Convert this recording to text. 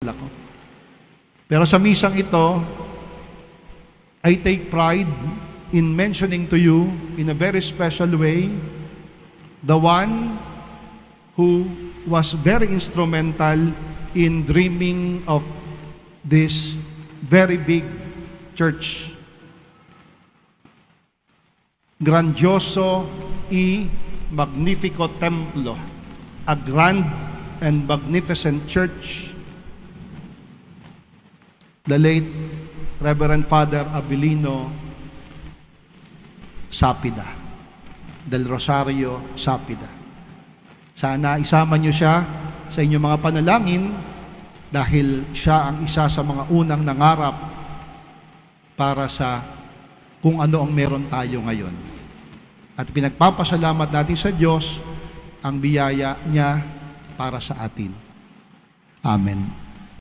tinitimpla ko. Pero sa misang ito, I take pride in mentioning to you in a very special way the one who was very instrumental in dreaming of this very big church. Grandioso y magnifico templo, a grand and magnificent church. The late Reverend Father Abilino Sapida, del Rosario Sapida. Sana isama niyo siya sa inyong mga panalangin dahil siya ang isa sa mga unang nangarap para sa kung ano ang meron tayo ngayon. At pinagpapasalamat natin sa Diyos ang biyaya niya para sa atin. Amen.